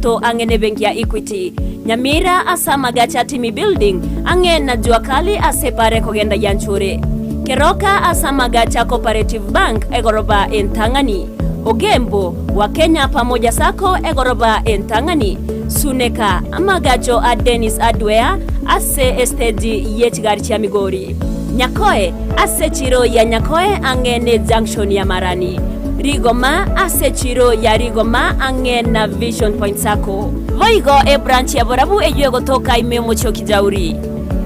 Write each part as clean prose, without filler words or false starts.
to angene benki ya Equity. Nyamira asa magacha timi building angen na jua kali asepare kogenda yanchure. Keroka asa magacha Cooperative Bank egoroba entangani. Ogembo wa Kenya pamoja sako egoroba entangani. Suneka amagacho a Dennis Adwea ase estedi yechigari cha Migori. Nyakoe ase chiro ya Nyakoe angene junction ya Marani. Rigoma ase chiro ya Rigoma angena Vision Point sako. Voigo e branch ya Borabu ejuwe gotoka imemo choki jauri.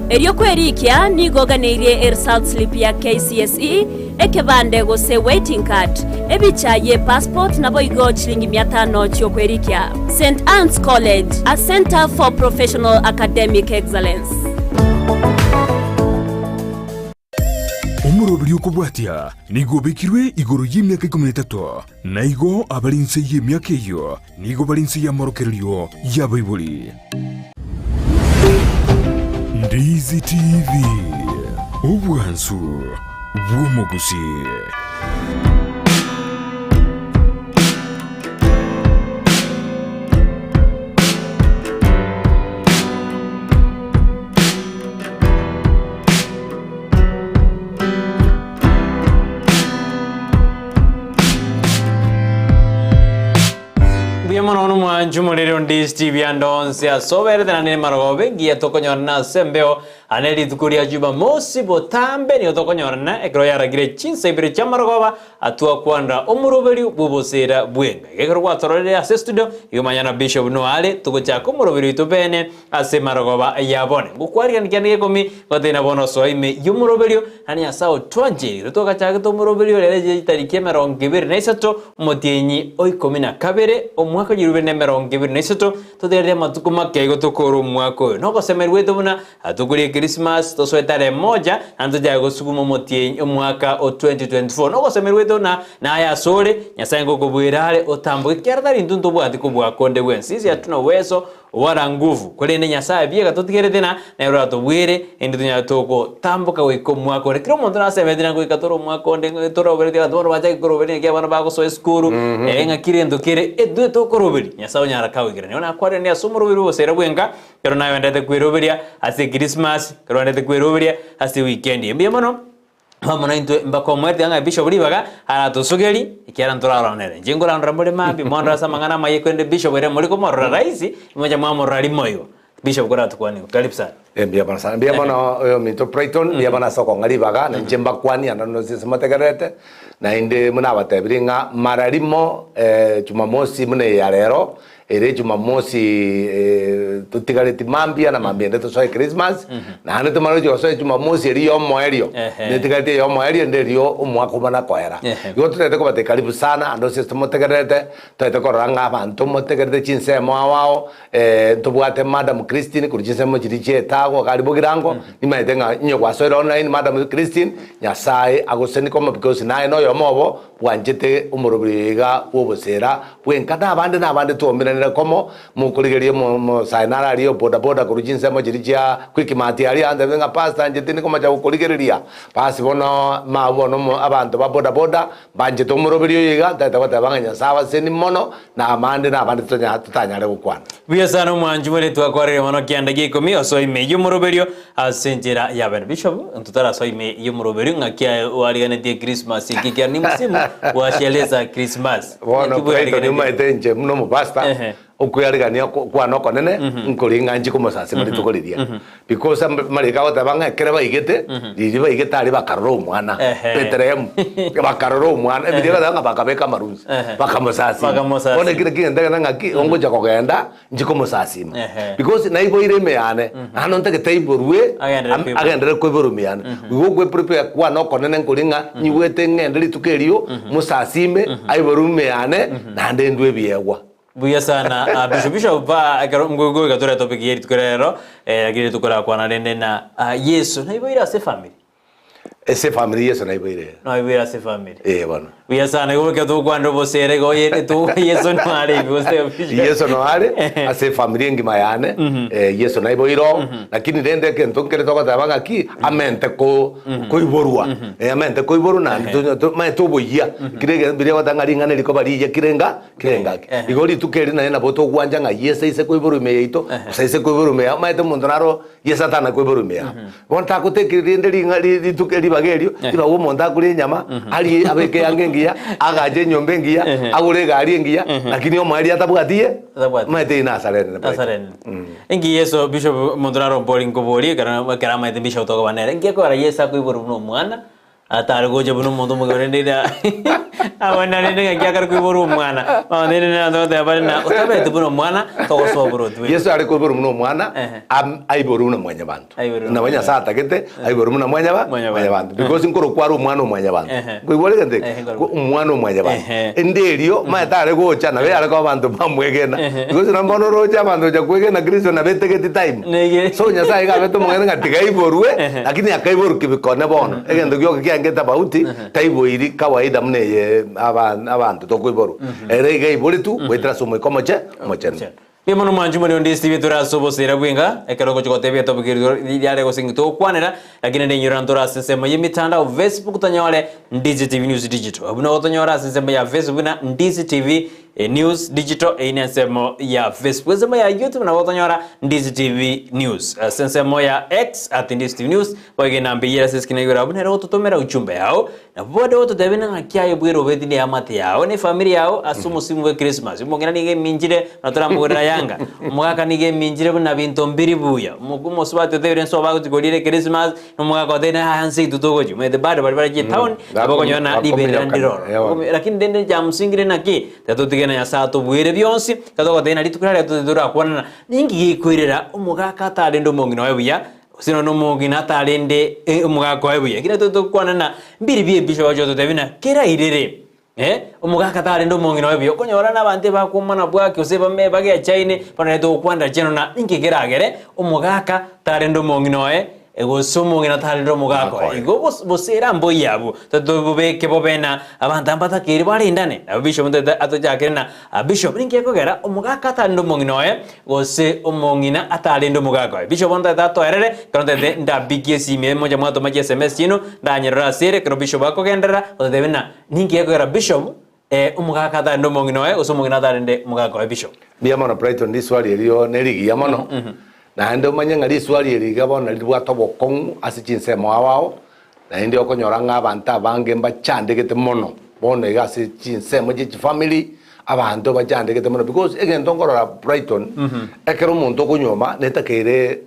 Erio kwerikia nigoga neirie result slip ya KCSE ekebande go se waiting card ebicha ye passport na boigo chilingi 500 chyo kwerikia. St. Anne's College, a center for professional academic excellence. Omuro bili ukubwatia nigo bekirwe igoro y'imyaka 13 naigo abalinse y'imyaka iyo nigo balinse ya morokerio ya Bible. Ndizi TV Obwansu Bwomogusi. Mano mwanjumulire on Ndizi TV andonse asobere tena marobe gia tokonyorna sembeo aneli tukuria juba mosi botambe ni tokonyorna ekro yaragire chinsa ibire chamaroba atua kwanda omuroberi bubosera bwenga ekro kwatorere ase studio yumanyana Bishop Noale tugocha ko muroberi tubene ase maroba yabone bukwari ngianike komi gotena bono soime yumuroberi ani asao twanjiri tokacha to muroberi lele tarike meronge bire naisato motienyi oikomina kabere omwaka jirubene meronge bire naisato todere matukuma kego tokoro mwako no kosemerwe tobuna atukuri Christmas to swetare moja antoja go sugumo motienyi omwaka o 2024 no kosemerwe to na ya sore nyasango kubwirale otambuke kyardari ndunto bwati kubwa konde wensi atuna weso wara nguvu kolene nyasaye biega totigere tena na yoro atobwire indi tunya toko tambuka wiko mwako ne kiro montona se medina ko ikatoro mwako nde toro bere tira toro bacha ko robere ke bana bago so eskuru enga kirendo kire edu to ko robere nyasaye nyara kawe kire ne ona kware ne asumuro biru bosera bwenga kero nayo ndete kwiroberia ase Christmas kero ndete kwiroberia ase weekend mbiye mono Mama into mbako mwete anga Bishop Ribaga aratosugeri ikiara ntoraronere njingora ndramule mabi mondra samangana maye kwende Bishop ere muri ko morra raisi moja mwa rali moyo Bishop gora tukwani karibu sana mbia bana sana mbia bana mito Brighton mbia bana soko ngalibaga na njemba kwani anano sisemategarete na inde muna batebiringa mararimo Jumamosi mune ya lero ere Jumamosi tutigareti mambia na mambia ndeto soe Christmas na hane tumaro jo soe Jumamosi eri yo moerio netigareti yo moerio nderio umwako bana kwera yo tutete ko bate karibu sana ando system tegarete tutete ko ranga abantu motegarete chinsemo awao tubwate Madam Christine kuri chinsemo chiriche tago karibu girango nimaitenga nyo kwa soe online Madam Christine nyasaye agoseni koma because naye no yo mobo wanjete umurubiriga wobosera bwenkana abande nabande tuombera komo mukurigerie mo sainara ariyo boda boda kurujinse mo jirija kwikimati ari ande venga pasta njete ni koma cha ukurigereria pasi bono mabono mo abantu ba boda boda banje to murobiriyo yiga tata bata banganya sawa seni mono na amande na abande tutanyare gukwana biya sana mwanjumure twakwarire mono kiandagi komi oso ime yumurobiriyo asentera yaben Bishop ntutara so ime yumurobiriyo ngakia waliganetie Christmas ikikia ni msimu wa sheleza Christmas bono kwaito ni maitenje mno mu pasta ukuyarigania kwa noko nene nkuringa nji kumusasi muri tukuriria because marika gotabanga kereba igete diriba igete ari bakarro mwana Petrem bakarro mwana ebidiga danga bakabeka marunzi bakamusasi one kire kinde ngaki ongoja kogenda nji kumusasi because naibo ireme yane hano nteke teiborwe agendere kweborumiyane gugwe prepare kwa noko nene nkuringa nyiwete ngenderi tukerio musasime aiborumiyane na ndendwe biegwa buya sana Bishop ba mgogo gatora topic yeri tukorero agire tukora kwa na nende na Yesu na iboira se family ese family Yesu na iboira no iboira se family bwana Uya sana goke tu kwando bosere go yete tu Yesu no ari bose Yesu no ari ase familia ngima yane Yesu na iboiro lakini rende ke ntonkere to tabanga ki amente ko iborua amente ko iboru na ma to boyia kirege bire watangari ngane liko bari ye kirenga igori tukeri na boto gwanja nga Yesu ise ko iboru me ito ise ko iboru me ma ite muntu naro Yesu tana ko iboru me bonta ko te kirinde ri tukeri bagerio kira wo monta kuri nyama ali abeke yange ngia agaje nyombe ngia agure gari ngia lakini omari atabwatie maite ina asarene engi Yesu bishop mondonaro boring ko bori kana maite bishop to banere ngia ko ara Yesu ko iboru no mwana atari goje buno mondo mugarendera abana nene ngia kar ko iboru mwana nene na ndo te bana utabe te buno mwana to so buru Yesu ari ko iboru no mwana aiboru no mwanya bantu na banya sata kete aiboru no mwanya bantu because nkoro kwaru mwana mwanya bantu ko ibole kente umwana mwanya bantu enderio matare gocha na bere ko bantu bamwegena because na mbono rocha bantu ja kwegena Kristo na bete kete time so nya sai ga beto mwena ngatiga iborwe lakini akaiboru kibikone bono egendo gyo ngeta bauti taiboiri kawaida mne abantu to kuiboru erega ibori tu wetra somo komoche mochen Pimono manjumo ni ndisi vitura sobo sera bwinga ekero chiko tebe to bigiro yale go singito kwanera lakini ndi nyura ntora sesema yimitanda Facebook tanyole Ndizi TV News Digital abuna otanyora sesema ya Facebook na Ndizi TV News Digital inasema ya Facebook sesema ya YouTube na otanyora Ndizi TV News sesema ya X @Ndizi TV News wage nambira seskina yura abuna ro totomera uchumbe yao na bode oto tebena ngakia bwiro bedini amate yao ni familia yao asumu simu we Christmas mongena nige minjire na turamugora yanga mwaka nige minjire buna binto mbiri buya mugumo swate tebere so bago tigodire Christmas no mwaka kodena hansi tutogoju me de bado bari je town abako nyona libera ndiro lakini dende jamsingire naki tatutigena ya sato bwire byonsi katoko dena litukira tutudura kwana ningi kwirira umugaka tale ndo mongino webuya sino no mongina talende umugaka webuya kira tutukwana na mbiri bye bisho wajo tebina kira irere umugaka tale ndo mongino webuya konyora nabante bakumana bwake useba me bage chaine pana to kwanda cheno na ningi kiragere umugaka tale ndo mongino ego somo ngina thaliro mugako ego bosera mboyabo tadobeke bobena abanta mbata kiri bari ndane abisho munda atojakere na bishop ninke ko gera umugaka tando monginoe gose umongina atalindo mugako bishop munda tato erere kronde de ndabikie sime moja mwato maji SMS chino ndanyerera sere kro bishop bako gendera odebena ninke ko gera bishop umugaka tando monginoe osomongina talinde mugako bishop bia mono Brighton diswali elio nerigi ya mono na hende umanye ngari swali eriga bona libwa tobo kongu asichinse mwao na hende okonyora ng'abantu abange mbachandegete mono bona igase chinse moje family abantu bachandegete mono because egento ngorora Brighton ekero muntu okunyoma netakere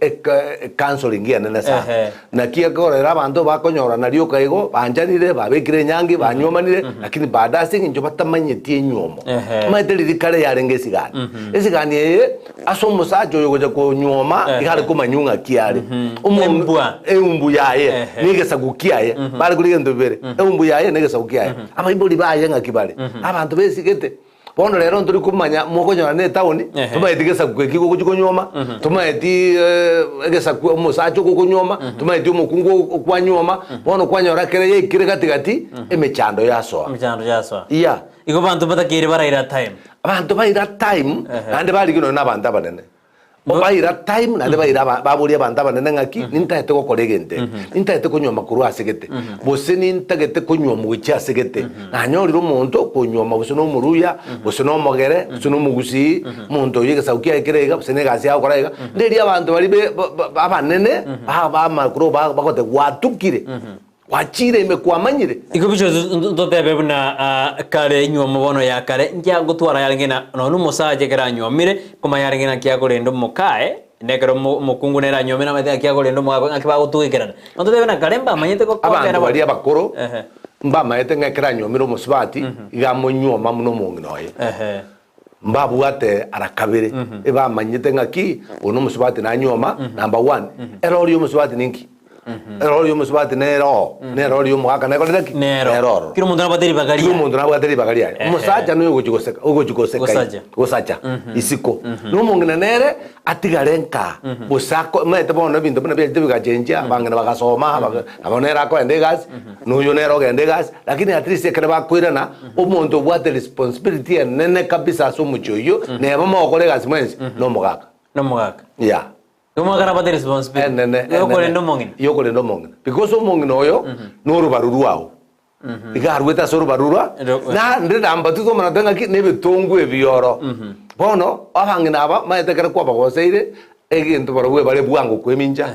counseling ya nesa na kia korera abantu bakonyora nario kaigo banjanire babekire nyangi banyomanire lakini baada singi batamanyeti nyomo maiteri kare yarengesigani esigani asomusajo yogoje ko nyoma igare ko manyunga kiare umbu yaye nigesa gukiaye bari kuri gendo bere umbu yaye nigesa gukiaye abayiboli baye ngakibare abantu besigete bono rero nduri kumanya mukonyora ne town tumayitigesa kwekiko kujikonyoma tumayiti egesa ku musacho kukonyoma tumayiti umukungu kwanyoma bono kwanyora kere yekire gatigati emechando yaso iya iko bantu batakire baraira time abantu baira time ande bali kino nabanda banene baira time nande baira baburi abanda banene ngaki nintahete ko koregente nintahete kunyoma kuru asigete bose nintagete kunyoma wichi asigete nanyoriro umuntu kunyoma bose no muruya bose no mogere bose no mugusi muntu yigesa ukiya kirega bose negasi ya korega nderi abantu bari abanene ba makuru bakote watukire wachire mekwamanyire iko bicho ndotebe buna kare nyoma bono ya kare njya gutwara yarengena no musaje kera nyomire kuma yarengena kya gorendo mukae nekero mukungu nera nyomira mate kya gorendo mukakiba gutuikirana ndotebe na karemba manyete ko abantu bari abakoro mba mayete ngakira nyomiro musubati igamo nyoma muno munginoye mbabu ate arakabere eba manyete ngaki uno musubati na nyoma number 1 erori musubati ninki Ero yo musubati nero yo mwaka neko ndaki nero kiro mundu nabateri bagaria kiro mundu nabateri bagaria musaja no ugukigoseka gosaja isiko no mungina nere atigarenka busako mete bono bintu bina bya bigajenja bangana bagasoma abonera ko endegas no yo nero gendegas lakini at least ekere bakwirana umuntu bwate responsibility nene kabisa so muchoyo ne bamokole gasimwensi no mugaka yeah Umagara bade responsibility. Yokole ndo mongina. Because mongina oyo no rubaruru wao. Igarweta so rubarura. Na ndenda ambatuzo manatanga ki nebe tongu ebioro. Bono abangina aba maetekere kwa bagoseire egintu barwe bare bwango kweminja.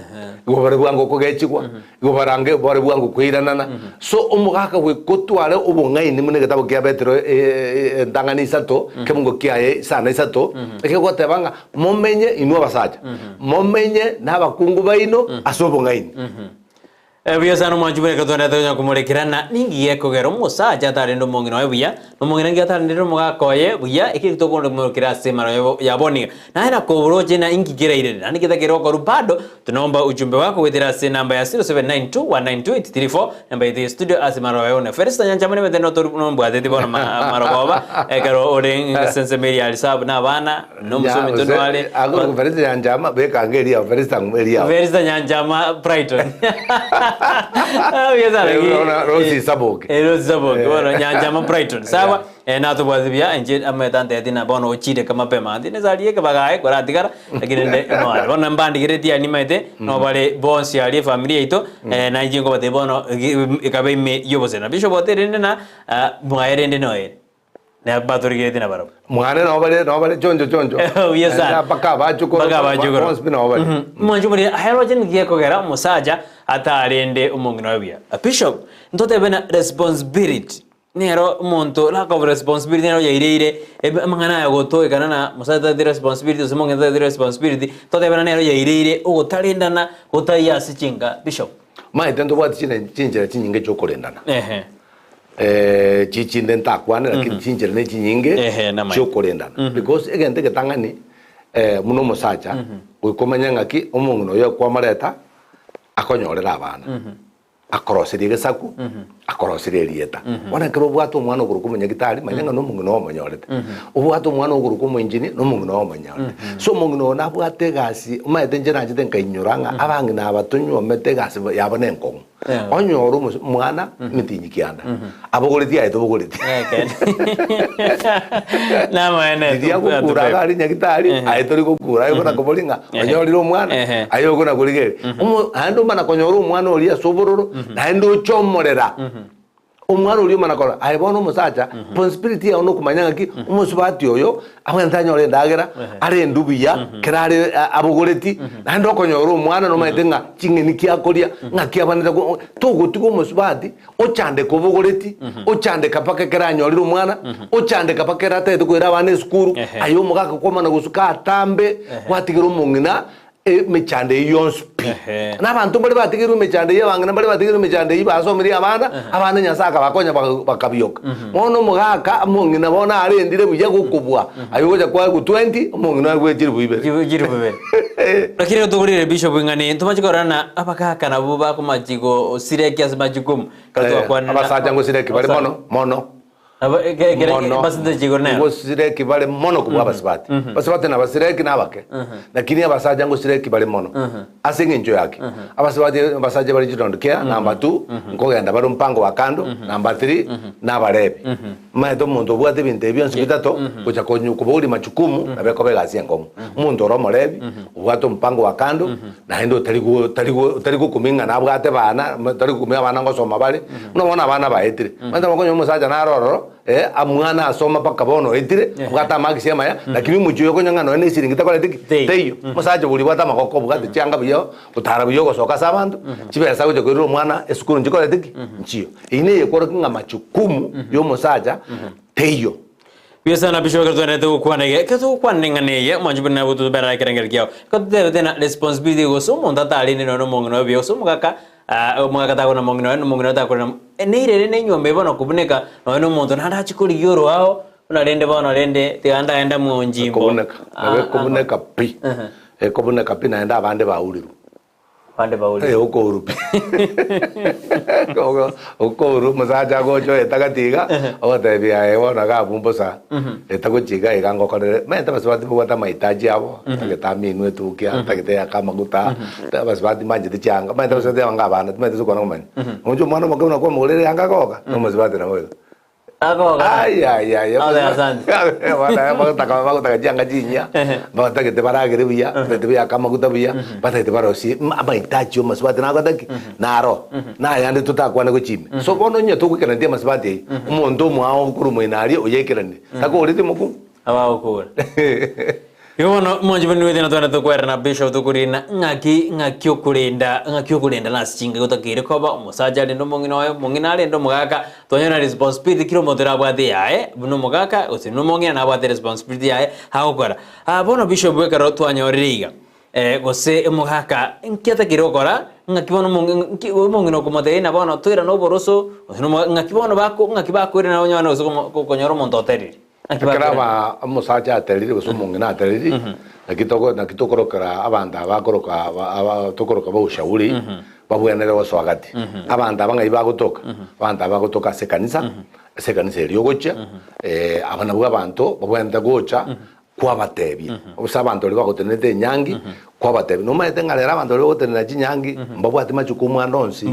Go bare bwango kogechikwa. Go barange bare bwango kwiranana. So umugaka we kotwale ubungai ni munege tabo kya betro ndangani sato kemungo kya sana sato eke gotebanga momenye inwa basaja. Momenye n'abakungu baino asobongaini. Ebiya sana mwanjubere katonda tonya kumurekirana ningiye kogera umusaja atarendo mongino ebiya no mongino ngi atarendo mugakoye buya ikiri tokondo kumurikira semara yaboni na era kobroje na ingigera ire nani kitakero ko rupado tunaomba ujumbe wako wetera se namba ya 0792192834 namba ya studio asemara yone ferista nyanja mane meteno to nombo adeti bona marogoba ekero ore sense media alisab na bana no musome tono wale agora ferista nyanja ma beka ngeria ferista ngeria ferista nyanja ma Brighton Rosi Saboke. Rosi Saboke. Bueno, nyanja ma Brighton. Sawa. Na to bwazibia enje ametante atina bono ochide kama pema. Ndine zalie kabagaye kwa ratikara lakini nde no. Bona mbandi gireti ani maite no bale bonsi ali familia ito na injingo bate bono ikabe me yobose na bisho bote rende na mwaere ndene noere. Na batori gireti na baro. Mwana no bale chonjo. Yes sir. Baka bajuko. Bonsi no bale. Mwanjumuri halogen gieko gara musaja atarende umongino wabia. A bishop ntote bena responsibility. Nero monto lack of responsibility nero yaire mangana yagoto ekanana musata de responsibility usimonge de responsibility tote bena nero yaire ugotalendana gotayasi chinga bishop. Mai tendo bwati chinjera chinyinge chokolendana. Chichinde ntakwane lakini chinjera ne chinyinge chokolendana. Because egente ketangani muno musacha ukomanya ngaki umongino yo kwa mareta akonyorera abana akorosiri gesaku akorosiri rieta wana kero bwato mwana oguru kumenya gitari manyanga no mungino omanyorete ubwato mwana oguru kumunjini no mungino omanyorete so mungino na bwate gasi umaete njera njite nkainyuranga abangina abatunyo mete gasi yabone nkongo onyoru mwana mitinyikianda abogoreti aito bogoreti na mwana dia gukura gari nyagitari aito ri gukura ayo na kobolinga onyoriro mwana ayo gona kurigere ando mana konyoru mwana oli asobororo na ndo chomorera umwana uri mana kora ayibona umusacha responsibility ya no kumanyanga ki umusubati oyo amwantanyore ndagera ari ndubiya kerare abogoreti na ndo konyoru umwana no maitenga chingeni kiakoria ngakiabanira tugutiko umusubati ochande kobogoreti ochande kapaka keranyore umwana ochande kapaka rata kwera bane skuru ayo mugaka komana gusuka atambe watigiro mungina mechande yonspi n'abantu bari batigiru mechande y'abangana bari batigiru mechande y'ibasomiri abana nyasaka bakonya bakabiyoka mono mugaka mungina bona arendire buye gukubwa ayogoja kwa 20 mungina gwejiri buibe lakini tugurire bishop ngani ntumajikorana abakaka nabo bakumajigo sireki asmajikum katwa kwa abasaja ngo sireki bari mono basinde jigorna ngo sireki bari mono kubwa basibati na basireki nabake lakini abasaja ngo sireki bari mono asinge njo yake abasaja bari jitondokea number 2 ngogenda bari mpango wa kando number 3 nabarebi maito muntu bwate binte byonse bitatu kuja kuburi machukumu nabeko begasia ngomo muntu ro morebi ubwato mpango wa kando na hendo tarigo kuminga nabwate bana tarigo kumya bana ngosoma bari unabona bana baetire manda makonyo musaja naroro amwana asoma paka bono etire bwata magisi maya lakini mujuyo konyanga no ne siringita kole teyo musaje buri bwata makoko bwate cyanga biyo utara biyo gosoka sabantu kibesa kuje kwiro mwana esukuru njikole tiki nchiyo ine yekoro kinga machukumu yo musaja teyo Biasa na bisho kerto na tu kuanege kerto kuanenga neye manjubina na butu bera kerengel kiao kerto deve na responsibility go so monta tali ni no mongno bio so mugaka mugaka ta ko na mongno ta ko na neire ne nyombe bona kubuneka no monto na ndachi kuri yoro ao na rende bona rende te anda monjimbo kubuneka pi kubuneka pi na enda abande ba uriru pande bauli uko urupi uko uru musacha gocho etagatiga otebia wona ga bumbosa etagochiga igango kore meta baswati bwata mahitaji abo tagetaminu etukia tagete kamaguta baswati manje tichanga meta baswati anga bana meta sukona kumanya unjo mwana mokona kwa mulele anga goga no baswati na wewe ay asante wala bagutaka janga jinya bagutaka te baragere biya te biya kamaguta biya batete barosi mahitaji maswati na gataki naro na yande tutakwana kuchime so kono nya tukukena ndi maswati umuntu mwawo kuru mwinari uyekerani tako uriti muku abawo kura yono monje bani wetena twana tokwera na bishop tokurina ngaki okulinda last chinga gotakire koba umusaja lendo mongina lendo mugaka tonyana responsibility kiro motera bwate yae buno mugaka osino mongina na bwate responsibility yae hakokora bono bishop wekaro twanyoririga gose mugaka nkiata kirokora ngakibono mongina kumotera na bono twira no boroso osino ngakibono ngakibakure na onyana osoko konyoro montoteriri Akaraba musacha ateriri gusumungina ateriri nakitokorokera abanda bakoroka bawushauri babuyanere waswagati abanda bangai bagutoka abanda bagutoka sekanisa eriogocha abana bw'abantu babuyanda gocha kwabatebia usabantu oli bagotenete nyangi kwabatebi no maete ngalera abantu oli bagotenera chinyangi mbabwati machukumu anonsi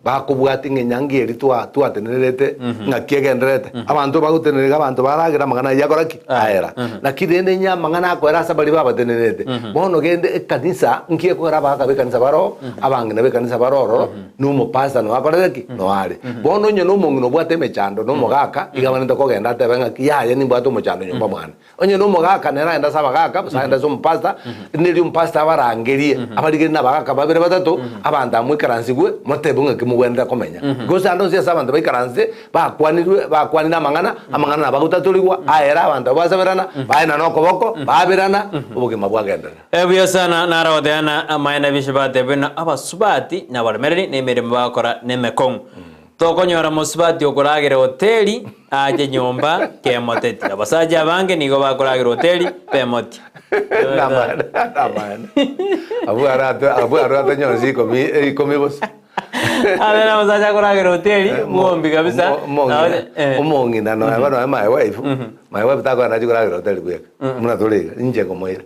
bakubwati ngenyangi eri twatenerete ngakiegenderete abantu bagotenerega abantu baragira magana yakoraki aera nakirende nya magana akwera sabali babatenerete bono gende ekanisa nkie kwera baka bekanisa baro abangina bekanisa baroro numo pasta no akoreki no ale bono nyo no mungino bwate mechando no mogaka igabanenda kogenda tebenga kiyaye ni bwato mochando nyomba mwana onye no mogaka nera enda sabagaka busaenda so mpasta nili mpasta barangerie abarigeri nabagaka babere batatu abanda mwikaransigwe motebunga kimugwenda komenya gosa ando sia sabanda baikaranse bakwanira amangana nabagutatuligwa aera abanda basaberana baina no koboko babirana ubugima bwagenda ebuya sana naraodeana amaina bishibate bena abasubati nabarmereri nemeremo bakora nemekong tokonyora musubati okoragere hoteli aje nyomba kemoteti abasaja bange nigo bakoragere hoteli pemoti namana abuara nyonzi komi bos abena basaja koragere hoteli muombi kabisa umongi na no abana my wife takwa na koragere hoteli kweka muna toliga nje komoira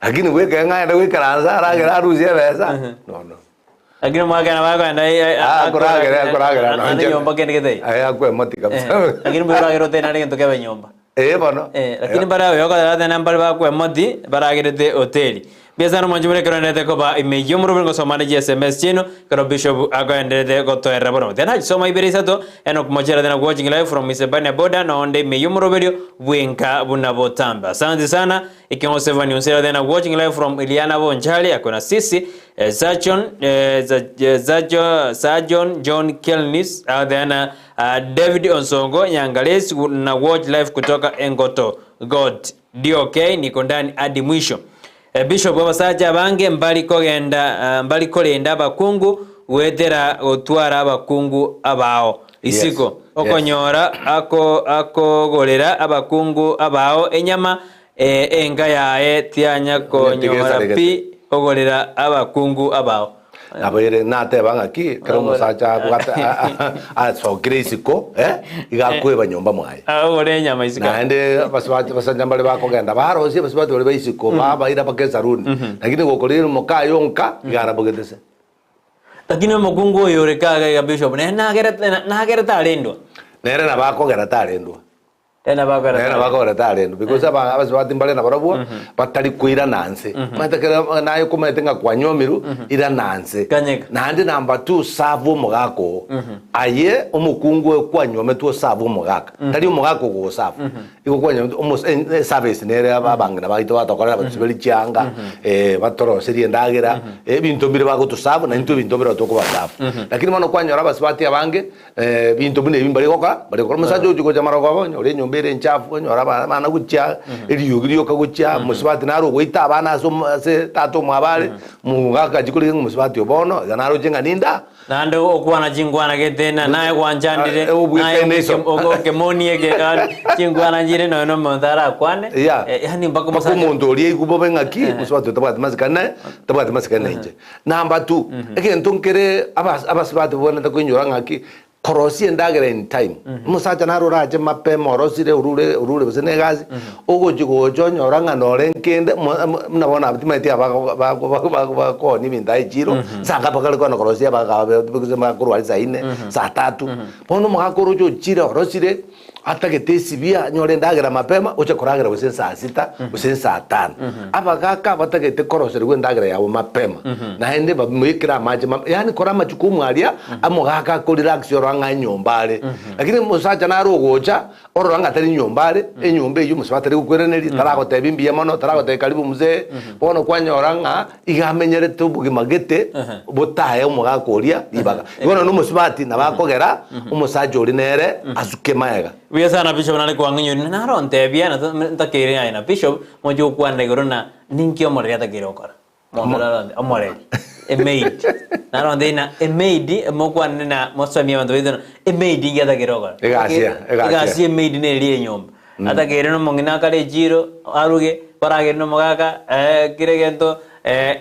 lakini weka ngaya na weka ranza aragera aruzie besa no Agino magana baganda koragera no nje nyomba kende akwe moti kabisa agino baragere hoteli na ngento kebe nyomba bono lakini bara yo kada na mbali bakwe moti baragere hoteli biasano manjumure kronete ko ba imeyo muro ngo somane SMS chino karo bishop agoendete ko to era bono tena soma iberisa to eno kumojera tena watching live from Isebania Boda na onde imeyo muro video bwenka bunabotamba asante sana ikiwa seven unsera tena watching live from Iliana Bonchali akona sisi Sajon John Kelnis tena David Onsongo Nyangales na watch live kutoka Engoto God DOK niko ndani hadi mwisho. Bishop wabasaja bange mbali kolenda abakungu wetera otwara abakungu abao isiko okonyora akogolera abakungu abao enyama enga yae tianya konyora pi ogolera abakungu abao abayere nate bangaki kero musacha bwata so gresiko igakwe banyomba mwaye ore nyama isika nande basanja mbale bakogenda barosie basibatu bale baisiko baba ira bakeza runi lakini gokorero mokayo nka garabogedese lakini mukungu yorekaga ya bishop nagera talendo nere na bakogera talendo tena bakora talendo because abasibati mbale na barabwo batari kwira nanse matakera nayo kumetenga kwa nyomiru ira nanse nande number 2 savo mugako aye umukungu kwa nyome tu savo mugaka tari mugako go savo iko kwa nyome service nere abangina baito batokora basibeli cyanga batoro seri ndagira bintu mbire bako tu savo na bintu mbire batoko basavo lakini mano kwa nyora abasibati abange bintu bine bimbari goka bari gukora musaje ujugo jamara kwa bonyo ore nyombe nyomba ere nchafu nyora bana gucha eriyo kagucha musibati naro goita bana se tato mwabale mugaka jikuri musibati obono naro jenga ninda nande okwana jingwana getena naye kwanjandire naye okemoni ege jingwana njire no mondara kwane yani mpaka musamuntu oli ikubo bengaki musibati tabati masikana nje namba 2 egento nkere abasibati bona takunyora ngaki korosi endagera in time musacha naro raje mapema orosire urure busene gazi ogojigo nyora nganore nkende mnabona abtimati aba ko ni mindai jiro sanga pakale kono korosi aba bukuzema kurwali saa 4 saa 3 pono makoro jo jira orosire atagetesibia nyore ndagera mapema uche koragera busene saa 6 busene saa 5 abagaka batagete korosire gwendagera yawo mapema na hende bamwikira maji yani kora majukumu alia amogaka ko relax yoranga nyombale lakini musacha narogocha ororanga tari nyombale enyombe yu musatari kukwereneri tarako tebimbia mono tarako te karibu mzee bono kwanyoranga igamenyere tubugi magete botaye umugakoria libaga ibono no musibati nabakogera umusacha uri nere asuke maega wiya sana bishop nale kwanginyo naronte bia na takere aina bishop mojo kwande gorona ninkio moreta kirokora amore a maid naronde na a maid mokwane na mosomia bantu bidona a maid ngeta kirokora igasia maid ne lie nyomba atakere no mongina kale jiro aruge parage no mogaka kiregento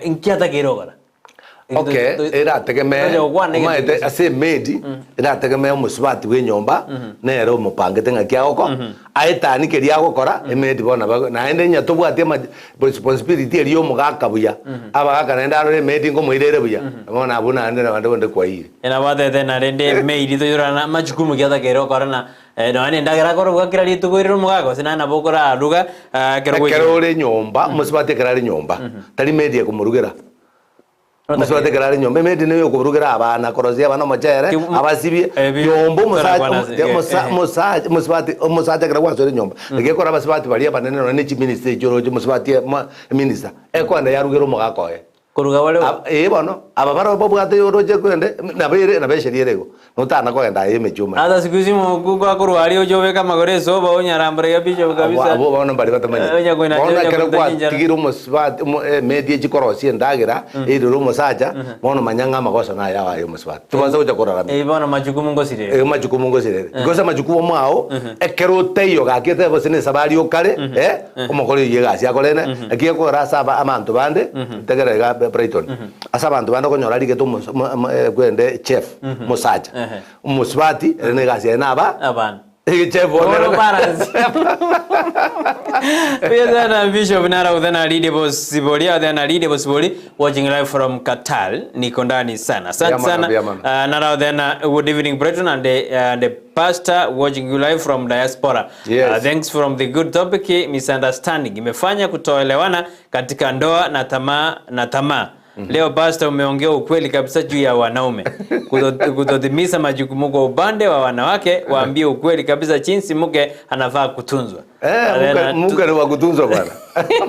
inkiata kirokora okay era tegeme maete ase maid era tegeme musibati we nyomba nero mupangete ngakiako aetani keria gukora maid bona na ende nya tobwate ma responsibility eri omugaka buya abagaka nenda rore maid ngo muirere buya bona abuna ande na bande kwaire ena batete na rende maid to yorana majukumu kiata kirokora na no ane ndagera koro gwakira litugwirira mugaka sina na bokora aruga kerore nyomba musibati kerari nyomba tari maid yekumurugera musibate kerari nyombe medi neyo kuburugera abana korozia abana machere abasibye nyombo musibate kera kwasore nyomba ngekora abasibate bali abanene no nechi minister joroje musibate minister ekwanda yarugero mugakoye kuruga wale bono ababaro bobwate yoroje kwende nabesheriego notana kwenda yemejuma hata siku hizi mukugwa kurwali ojobeka magoreso ba onyarambere ya bicho kabisa abo bono bali batamanya bona kera kwa tigiro musibate media jikorosi ndagira iro musaja bono manyanga magoso na yawa yo musibate tubanza uja korara bono majukumu ngosire majukumu ngosire gosa majukumu mwao ekero teyo gakete bosene sabari okare omokore yegasi akorene akiko rasa amantu bande tegerega Brighton asa bantu bando konyora rigeto gwende chef musaja musibati renegasi naba abana chef ono balance pesa na bishop nara udana leader possibly udana leader possibly watching live from Qatar niko ndani sana asante sana nara udana good evening Brighton and the pastor watching you live from diaspora. Yes. Thanks from the good topic. Misunderstanding imefanya kutoelewana katika ndoa na tamaa. Leo pastor umeongea ukweli kabisa juu ya wanaume. Kutotimiza majukumu kwa upande wa wanawake, waambie ukweli kabisa jinsi mke anafaa kutunzwa. Mke ni wa kutunzwa bwana.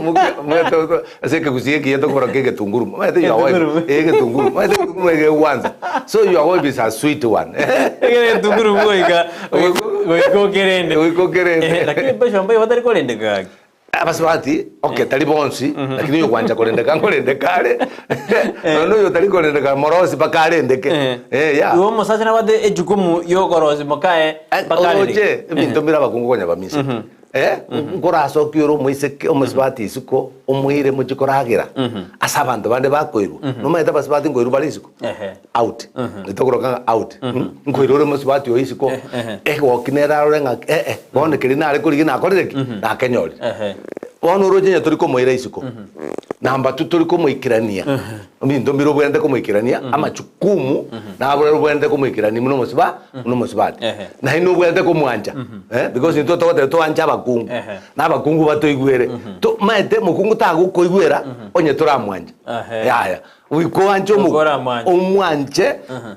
Mke aseke kusieki yeto kwa keke tunguru. Mete ya wife, tunguru. Mete mwe kwanza. So your wife is a sweet one. Keke tunguru mwe wiko kerende. Lakini basho ambaye watari kolende kaki. Abasibati okay tali bonsi lakini yo kwanja kolende kale no yo tali kolende kale morosi bakale ndeke ya uwo musaza na wade ejukumu yo korosi mokae bakale oje bintu mira bakungu konya bamisi ngoraso kyoro muise omusibati isuko omuire mujikoragira asabantu bande bakoiru no maeta basibati ngoiru bali isuko out litokoroka out ngoiru musibati yo isuko wokinera rorenga bone kirina ari kurigina akorereki na kenyori ono roje turi ko muire isuko namba turi ko muikirania minto miro bwende ko muikirania amachukumu na bwende bwende ko muikirania muno musibati na hino bwende ko mwanja because into to anja bakungu na bakungu batoigwere to maete mukungu tagukoigwera onye turamwanja yaya wiko anjo mu omwanje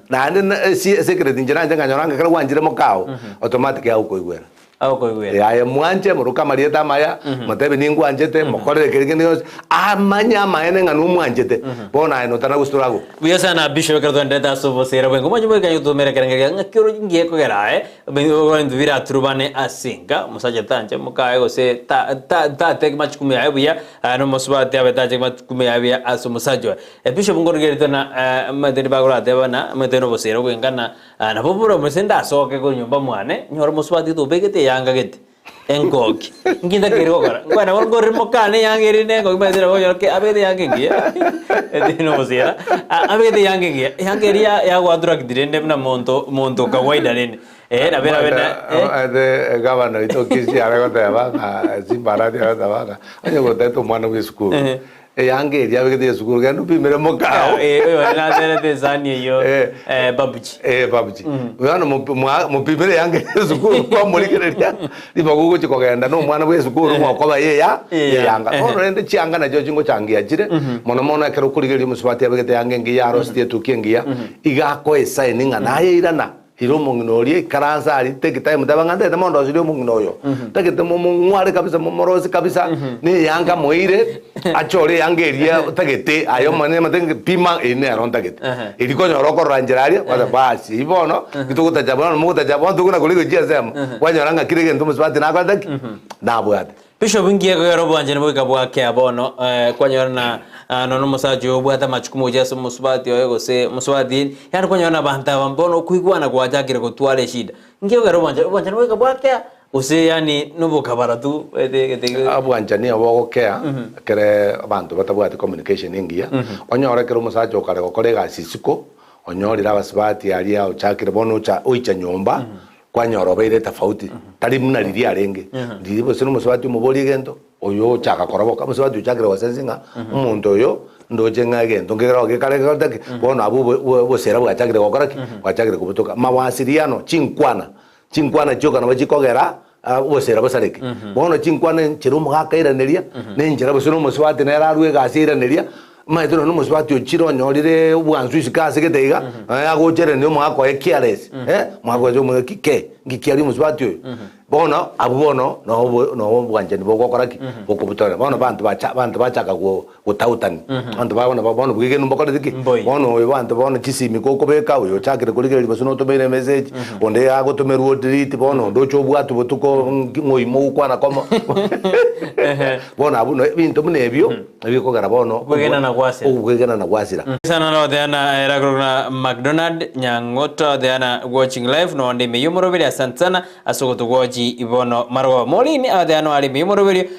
na ande secret njira nganyoranga kala wanjire mokao automatic ya ukoigwera ya mwanje muruka marieta maya mutebe ningwanjete mukorere kirige niyo amanya maene nganu mwanjete bona eno tana gusturago buya sana bishop kerto ndeta sobo sera bwengo manyumo kanyu to mere kerenge ngakiro ngiye ko gerae bwengo nduvira turubane asinga musaje tanje mukaye gose ta tek machukumi ayo buya no musubati abetaje machukumi ayo aso musajo bishop ngorgerito na madeni bagora debana madeno bosera bwengana na boburo musenda soke ko nyumba mwane nyoro musubati to begete yanga gete engoki nginda kero kora ngwana ngorre mokane yangeri nengo madena ko yoke abede yangengi edino bosera abede yangengi yangeri ya gwadura kidirende na monto kawaida nene na bena ade gavana itokisi aragota baka zimbara dia baka anyo goteto mwana wisukuru yangeri abede sukuru ganu bimere mokao na tene tezani yo babuji wana mu bimere yangeri sukuru kwa mulikereria libagugo chikogenda no mwana wisukuru mwakoba yanga ono ende chianga na jo jingo changia jire mono akero kuligeri musubati abede yangengi ya rosti tukiengia igako esaini naye irana hiro munginorie karanza ari tekita mutabangande na mondo ziro munginoyo tekite mungware kabisa mumorosi kabisa ni yanga moire achore yangeria tekite ayo mane matenge pima ine aron tekite iliko nyoroko ranjeraria kwa basi ibono kitukuta jabona mukuta jabona tukuna kuliko jia sema wanyoranga kirege ntumu swati na kwa taki na bwate Bishop ngiye ko yaro bwanje ne bwika bwake abono kwanyorana nono musajo obwata machukumu jesu musubati oyo gose musubati yani kwanyorana banta bambono kuigwana kwajagire gutware shida ngiye ko yaro bwanje ne bwika bwake use yani nubuka baratu abwanje ni abogokea kere abantu batabwate communication ingia onyore kero musajo kare gokorega sisiko onyorira basubati ali ao chakire bono cha oicha nyomba kwanyoro beire tofauti tari muna riri arenge ndiri bose no musubati umubori gento oyo chaka koroboka musubati uchakire wasenzinga umuntu oyo ndoje ngagento ngera ogekare gotake bona abu bosera bwachakire gokoraki bwachakire kubutoka mawasiliano chinkwana choka na bachikogera bosera bosareke bona chinkwana chirumu gakairanĩria nenjera bose no musubati na yararwe gasiraneria maitoro no musubati ochiro nyorire bwanzu isikase geteiga agochere ni mwako ekiares mwako zo mu kike ngikiari musubati oyo bona abubono no bwanje ni bogokoraki bokubutora bona bantu bachaka gutautani bantu babona bwige numbokora diki bona oyo bantu bona chisimi kokobeka oyo chakire kuligeri basuno tomere message onde agotomeru delete bona ndocho bwatu butuko ngoimo ukwana komo bona abuno bintu munebyo ebikogara bono ugegena na gwasira sana no deana era grona McDonald nyangoto deana watching live no ndi miyumurobiri asantana asogoto goji ibono marwa molini adeano ali miyumurobiri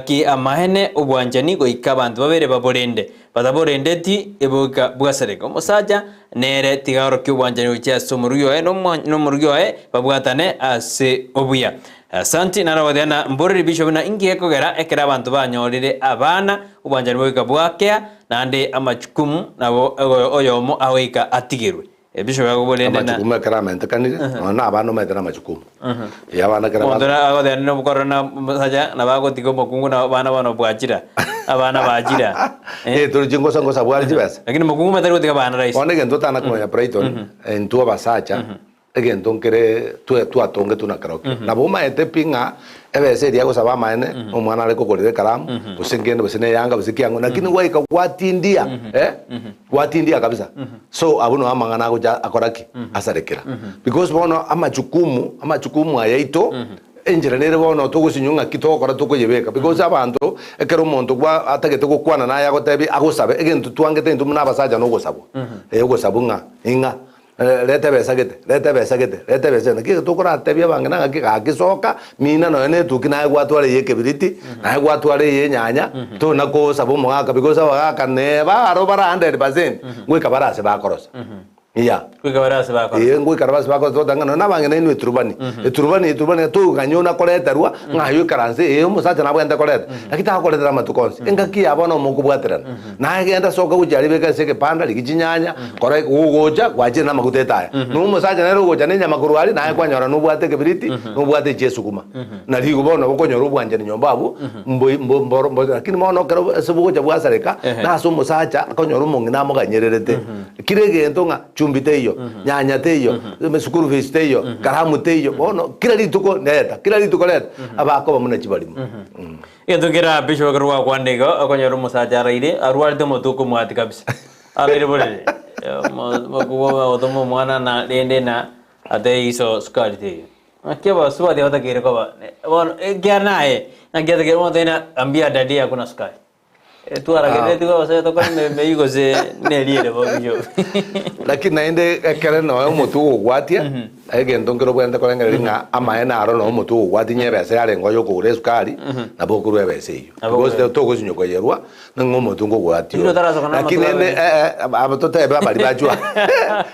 ki amahene ubwanjani go ikabantu babere baborende badaborendeti ebuka bwasareko musaja nere tigaro kyubwanjani ucha somuryo no muryo babwatane ase obuya Asante narawadena mboriri bishop na ingiye kogera ekera abantu banyorire abana ubwanjani bwika bwakea nande amachukumu nabo oyomo awika atigirwe bishop yagobolende na amachukumu karamente kanire na abana metera amachukumu ya bana kera bana agodena no korona saja nabago tigo mokungu na bana bano bwajira abana bajira turujingo sango sabwali jibasa lakini mokungu metera tiga bana rais onege ndotana ko ya Brighton en tu basacha again tonkere tu atonge tu nakaroki na boma etepinga ebese dia go saba maene omwana ale kokorire karamu usengende busene yanga busikiango lakini waika watindia watindia kabisa so abuno amangana go akoraki asarekera because bono amachukumu ayaito enjeranere bono tugusinyunga kitokora tukuyebeka because abantu ekero umuntu gwa atagete gukwana na yago tebi agusabe again tuangete ndu muna basaja no gusabo gusabunga inga lete besagete naki tukora tebya bangana ngaki gakisoka mina no ne tukina gwatware yekebiriti na gwatware yenyanya to nako sabo mwaka because abaka ne baro bara 100% ngwika barase bakorosa iya kwikabarase bakorosa ngwika bakorosa tangana na bangana inu turubani to ganyona koleta ruwa ngayo karanse musacha nabwenda koleta lakita koleta matukonse engaki abona mukubwaterana na genda soka ujari beka seke panda likichinyanya kora ugoja kwaje na makuteta no musacha nero ugoja nenya makuru ali na kwanyora no bwate kebiriti no bwate Jesu kuma na ligo bona ukonyora ubwanje nyombabu mbo lakini mono kero sebugoja bwasareka na so musacha akonyora umungi namo ganyererete kirege ntonga chumbi teyo nyanya teyo mesukuru fees teyo karamu teyo bono kila rituko leta abako bamuna chibalimu Yatugira bisho garwa kwandego akonyoru musajara ide arwalde motuko mwati kabisa alire bole makuwa otomo mwana na dende na ate iso skali te akiwa suwa de watakire kwa bon gyanae na gyata mo tena ambia dadi hakuna skali tu aragene tu wasa to kan me yugo se neliere bo bijo lakini naende kere no motuko gwatia egento ngero bwenda kolenga ringa amaena aro no motuko gwati nyebese yale ngoyo kugure skali na bokuru ebese iyo because de to gozinyo kwa yerwa ngo motungo gwati lakini ende abatote bali bajua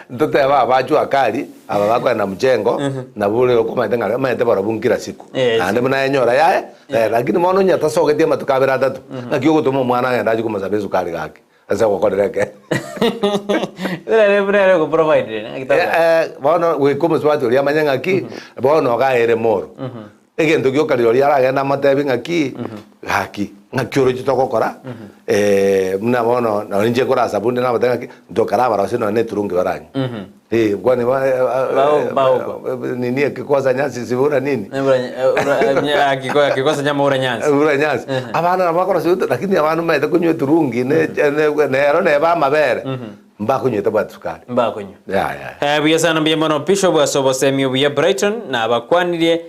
ntote bajua kali aba bakwa na mjengo na bule ko maitenga maite bara bunkira siku ande muna enyora yae lakini mono nyata sogetie matukabira atatu nakyo gutumo mwana ngenda jikuma sabezu kali gake asa gukorereke Rere ko provide bono we como swatu ya manyanga ki bono ga ere moro egento kyo kaliro ya ra na matebi ngaki haki ngakyoro chitokokora muna bono na nje kora sabuni na batanga ki ndokara bara sino ne turungi baranyi kwani nini akikosa nyasi sibura nini akikosa nyama ura nyasi abana bakora sibuta lakini abantu maite kunywe turungi ne ero ne ba mabere mbakunyo tabatsukali mbakunyo biya sana biya mono pisho bwa sobo semi biya Brighton na abakwanire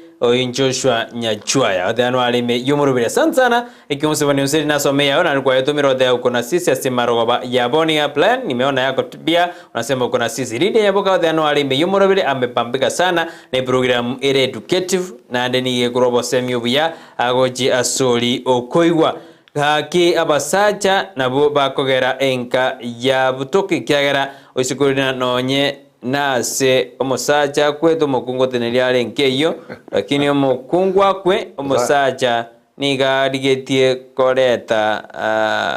Joshua Nyachwaya adano alime yumurubire sana ikimusi bani usiri nasomea ona alikuwa yatumiro de uko na sisi asimaroba ya Bonia plan nimeona yako pia unasema uko na sisi lide ya boka adano alime yumurubire amepambika sana na program ere educative na ndeni ye grobo semi biya agoji asoli okoigwa haki abasacha nabo bakogera enka ya butoki kyagera osikurina nonye nase omusacha kwetu mukungu teneryale nkeyo lakini omukungu akwe omusacha niga rigetie koreta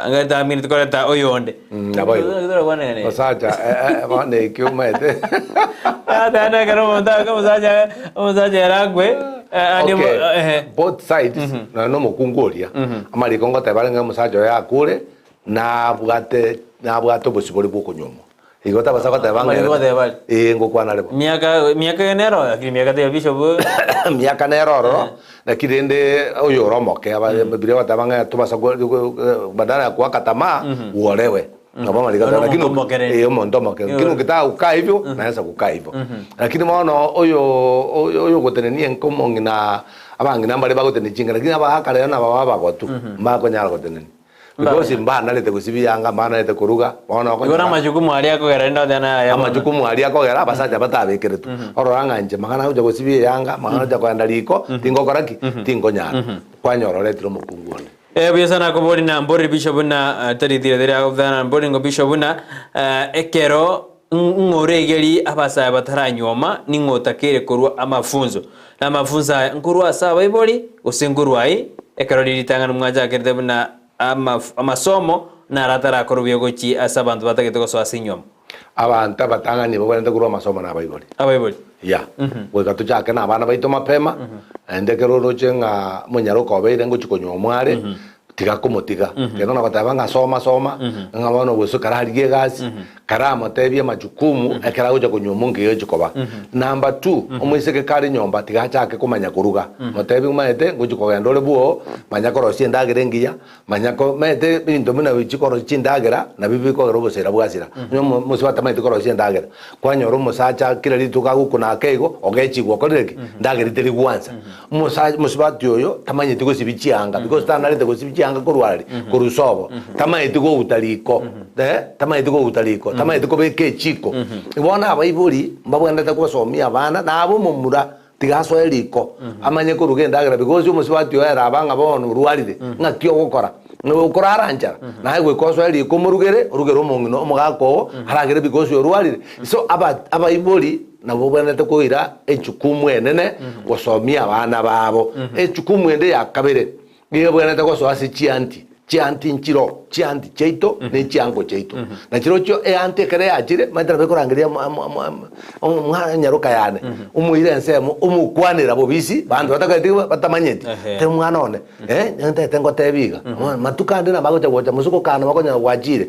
ngata minute koreta oyonde omusacha bane kyumete adana karo mutaka omusacha yaragwe both sides na no mukungoria amali kongo tabarenga musacha yakure na bwato busibori bwokunyomo igota basaka tabanga ngokwana lebo miaka enero lakini miaka ya bishop miaka nero na kirende oyo romoke ababire batabanga tubasa badala kwa katama uolewe ngaba malikata lakini mondo moke kinu kita ukaa hivyo naweza kukaa hivyo lakini maana oyo gotenenia nkomo ngina abangi nambale bagotene chinga lakini abahakale na baba bagotu mbako nyara goteneni because mbana lete kusibiyanga mbana lete kuruga bona ko igora majukumu ali yako gerenda dana ya majukumu ali yako gera basaja batabekere tu ororanga nje magana uja kusibiyanga magana uja kwanda liko tingo koraki tingo nyara kwanyoro letro mukungone biasana ko bori na mbori bishop na tari dire agobdana mbori ngo bishop na ekero ngoregeri abasaya bataranyoma ningotakere korwa amafunzo na mafunza ngurwa saba ibori usengurwai ekero liritangana mwaja kerde na amasomo na ratara korubye gochi asabantu batagete ko swasinyoma abantu batangani bagwenda kurwa amasomo na abayiboli ya wega tuchake na abana baito mapema endekero rojenga munyaroko beire ngochikonywa mware tiga kumutiga keno na batabanga soma ngabano bweso kararigie gasi karama tebye majukumu ekera uja kunyumungi yo chikoba number 2 omwiseke kali nyomba tiga chake kumanya kuruga motebi umaete ngochikoga ndole buo manyakoro siendagere ngiya manyako mete bintu muna wichikoro chindagera na bibiko robo sera bwasira nyomo musibata maite koro siendagera kwanyoro musacha kila lituka gukuna kego ogechigwo koreki ndagere teri gwanza musacha musibati yoyo tamanye tiko sibichianga because tanalete ko sibichianga korwali korusobo tamanye tiko utaliko tamanye tiko utaliko tamanye tiko beke chiko ibona abayibuli mbabwenda takosomia abana nabo mumura tigaso eliko amanye kurugenda because umusibati yo era abanga bono ruwalire ngakyo gukora ukora aranja na gwe koso eliko murugere umungino umugako haragere because yo ruwalire so abayibuli nabo bwenda kuira echukumu enene gusomia abana babo echukumu ende yakabere niyo bwenda koso chianti nchiro chianti cheito ne chiango cheito na chiro cho ante kare achire mandra be korangiria mwana nyaruka yane umuire nsemo umukwanira bobisi bantu batakatiwa batamanyeti te mwana one nte tengo tebiga matukande na bagocha gocha musuko kana bagonya wajire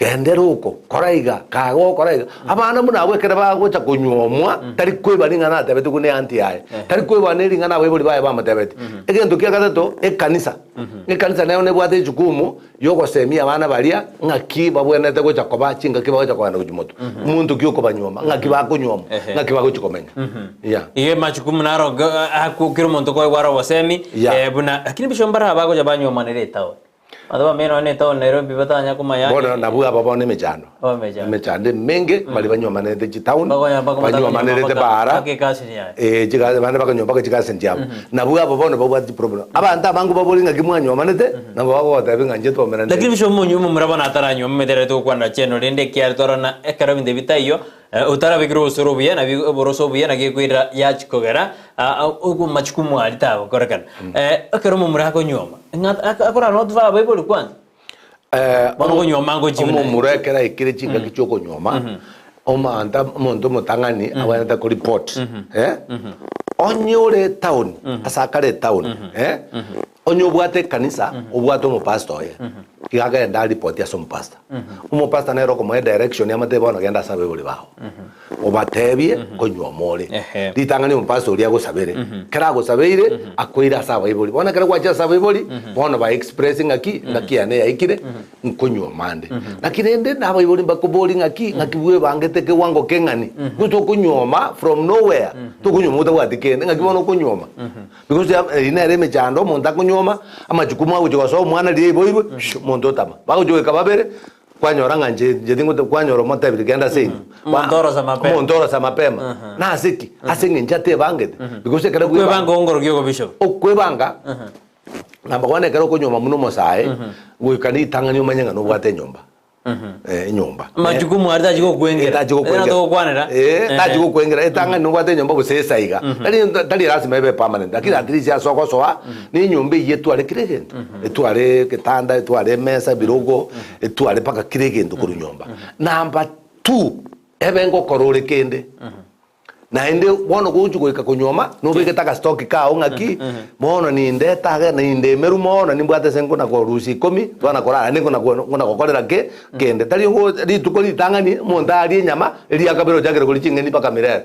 gendera uko koraiga kago koraiga abana muna gwekera bagocha kunyomwa tari kwibani ngana tabete kune anti yae tari kwibani ringana webuli bae ba matebete egento kia gatatu ekanisa nayo ne bwate jukumu yoko semia abana balia ngaki babwenete gocha koba chinga kiba gocha kwanda kujumoto umuntu kyoko banyoma ngaki bakunyoma ngaki bakuchikomenya ya iye machukumu naro akukira umuntu ko gwara wasemi buna lakini bishombara bagocha banyoma ne letawo adaba meno ne tawo Nairobi batanya kumaya bona nabuga baba ne mechano mechande menge bali banyoma ne de town banyoma ne de bara akikasi ya jiga bana bakanyoma bakajikasi njabo nabuga baba ne baba di problem abanta bangu babolinga kimwanyoma ne de nabo bako tabinga njeto mera lakini bisho munyu murabana ataranyo medere to kwanda cheno rende kiar torana ekara binde bitayo utara bigro sorobuya na borosobuya na gekwira yachikogera ugu machukumu alitawo korakan ekara mumura ko nyoma akora not va bible kwanza bongo nyoma ngo jibina mumura ekara ikire chinga kichoko nyoma oma anta mondo mutangani awanta ko report onyore town asakare town onyo bwate kanisa obwate mo pastor kigaga enda report ya som pastor umo pastor na roko mo direction ya mate bono genda sabe boli baho obatebie konyomore ditangani mo pastor ya go sabere kera go sabere akoira sabe boli bona kera kwacha sabe boli bono ba expressing aki ngaki ane ya ikire nkonyomande lakini ende na ba boli bakoboli ngaki bwe bangete ke wango kengani guto kunyoma from nowhere to kunyoma to watikende ngaki bono kunyoma because ina reme chando monta kunyoma ama jukumu ago joso mwana lie boibo mondo tama bago joe kababere kwanyora nganje jedingo to kwanyora mota bigenda sei mondoro sa mapema na asiki asinge njate bangete because kera kwe banga ongoro gyoko bishop okwe banga namba kwane kera kunyoma muno mosae gwikani tangani umanyanga no bwate nyomba nyomba majukumu ardaji kwengera to kwanera taji kwengera etanga no bwate nyomba busesa iga tali lazima ibe permanent lakini atrisia soko soa ni nyomba yetu ale kiregendo etu ale kitanda etu ale mesa birogo etu ale paka kiregendo kuru nyomba namba 2 ebengo korore kende na ende wono kujugoika kunyoma no beke taka stock ka ngaki mono ni ndeta ga ni nde meru mono ni mbwate sengo na ko rusi 10 twana kora ni kuna kokorera ke kende tali ngo ri tukoli tangani monda ari nyama ri akabero jagere kuli chingeni paka mirere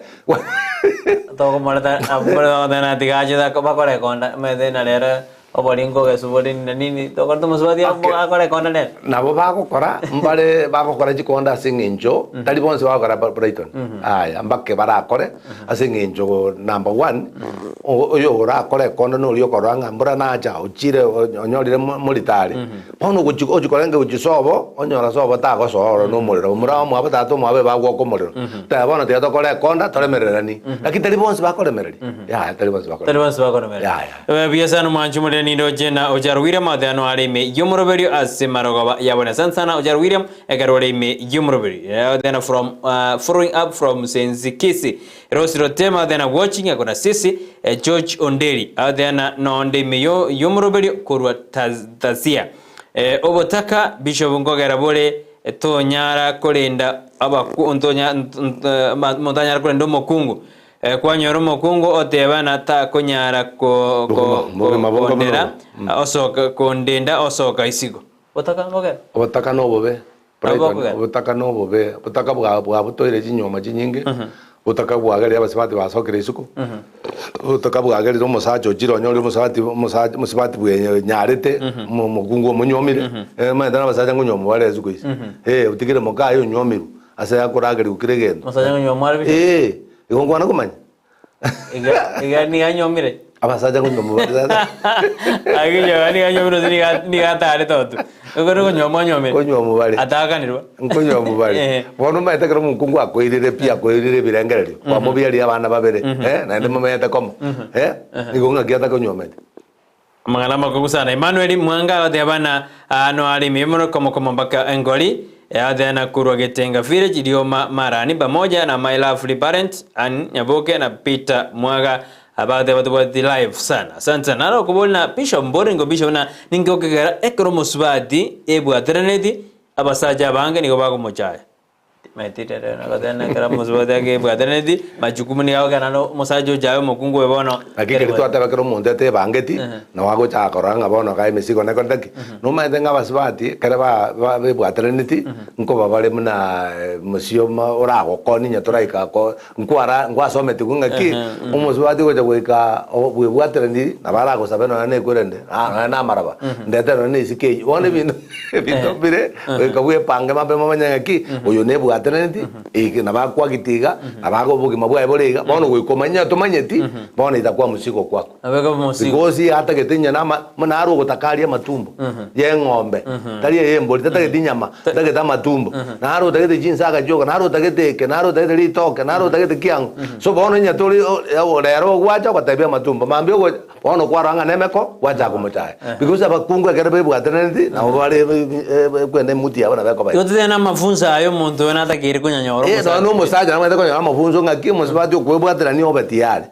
to ko morata abura na tigaje da ko bakore konda me de na lera obolingo ke subolin nini to ko to muswadi akore konda ne na bo bako kora mbale bako kora jikonda singinjo tali bonse wa kora Brighton aya mbake bara kore asinginjo number 1 oyo ora kore konda no lyo koranga mbura na aja uchire onyorire molitari ono kujikoranga ujisobo onyora sobo ta ko soro no moliro mura mu abatato mu abe bagwo ko moliro ta bona te to kore konda tolemererani lakini tali bonse bakore mereri ya tali bonse bakore mereri ya biasa no manchu nido jena Ojar William adano alime yumroberio asemaroga yabona sansana Ojar William egarole me yumroberio then from following up from Senzikisi Rosiro tema then watching akona sisi George Onderi then nonde me yumroberio kurwa tazia obotaka Bishop Ngogera bole tonyara kolenda abaku ontonya montanyara kolenda mokungu kwanyoro mokungu otebana ta konyara ko kondera osoka kondenda osoka isigo otaka no bobe otaka no bobe otaka bwa butoire jinyoma jinyinge otaka bwagari abasibati basokere isuko otaka bwagari ro mosacho jiro nyori musibati bwe nyarete mokungu munyomire maendana basaja ngonyomo wale isuko isi utigire mokayo nyomiru asa yakoragari ukiregendo mosaja ngonyomo igongwana kumanya iga ni anyomire abasaja ngonyomo agiyo ni anyomire ni gatare toto ugoro ngonyomo bali atakanirwa ngonyomo bali bono maite kero mungu akoirire pia koirire birengererio kwa mubiari abana babere na ndimo mayete komo igonga giata konyomete mangala makugusana Emmanuel Mwanga odebana no ali mimono komo mpaka Engoli Adena Kurwa Getenga Village Idioma Marani pamoja na My Lovely Parent Ann Nyaboke na Peter Mwaga about the live sana. Asante sana kubona Bishop Mborengo Bishop na ningokegera ekro musbadi ebu atrenedi abasaja bange niko bako mochaya. Maitire na kadana kara muzwada ke bwadane di majukumu ni yao kana no musajo jayo mokungu ebono. Lakini kitu hata bakero munde te bangeti na wago cha koranga bono kai mesiko na kontaki. No ma tenga basbati kara ba bwadane ti nko babale muna musio ma ora go koni nyatora ika ko nkwara ngwasome tikunga ki umuzwadi go jaweka bwadane ni na bara go sabeno na ne kurende na maraba ndete no ni sike wone bino bire ka we pange mabe mamanya ki uyu ne bwadane ti iki na ba kwa gitiga abago bugi mabwa eboriga bono gwikomanya tumanyeti bono itakuwa musiko kwako abega musiko gozi hata getinya nama mnaro gutakaria matumbo ye ng'ombe tari ye mbori tatagetinya ma tageta matumbo naro tagete jinsa ga joka naro tagete naro tagete litoke naro tagete kiango so bono nya tori rero gwacha kwatabia matumbo mambio go bono kwaranga nemeko gwacha kumutai because abakungu akerebe bwatanenti na obale kwende muti abana bako bai yote na mafunza ayo muntu na takiri kunyanyoro no musaja na mwete kwa mafunzo ngaki musibati kwebwatira ni obetiare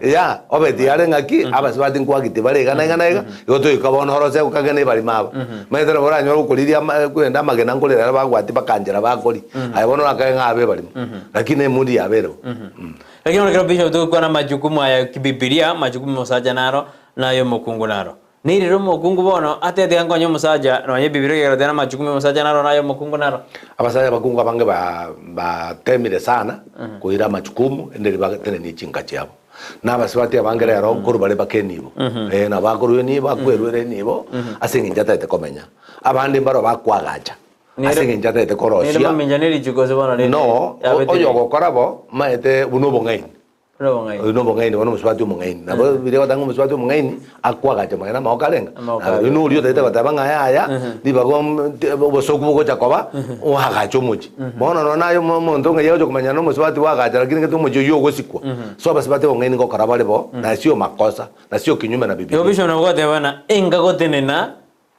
ya obetiare ngaki abasibati nkwagite bare gana yoto ikabona horose ukagene bari maba metero bora nyoro kuriria kwenda magena ngorera bagwati bakanjira bakori ayibona akaye ngabe bari lakini mudi yabero lakini unakira bishop tu kwa na majukumu ya kibibilia majukumu musaja naro nayo mokungu naro ni rero mokungu bono ate de angonyo musaja no ye bibilia ya dena majukumu musaja naro nayo mokungu naro abasaja bakungu abange ba temire sana kuira majukumu enderi bagatene ni chinga cyabo n'abasibati abange rero kuru bare bakenibo na bakuru ni bakwerure nibo asinginja tete komenya abandi mbaro bakwagaja asinginja tete korosia ni bamenja neri jukoze bono no oyo gokorabo maete bunobo ngaini uno bongaini wono muswati mungaini na bire watangu muswati mungaini akwagaje magana maokalenga uno uriyo tete batabanga yaya dibago bosoku go chakoba wagacho muji bono no nayo mondonga yajo kumanya no muswati wagaje lakini ketu muji yo gosikwa so basibate bongaini go karabale bo na sio makosa na sio kinyume na bibi yo bisho na go tebana enga go tenena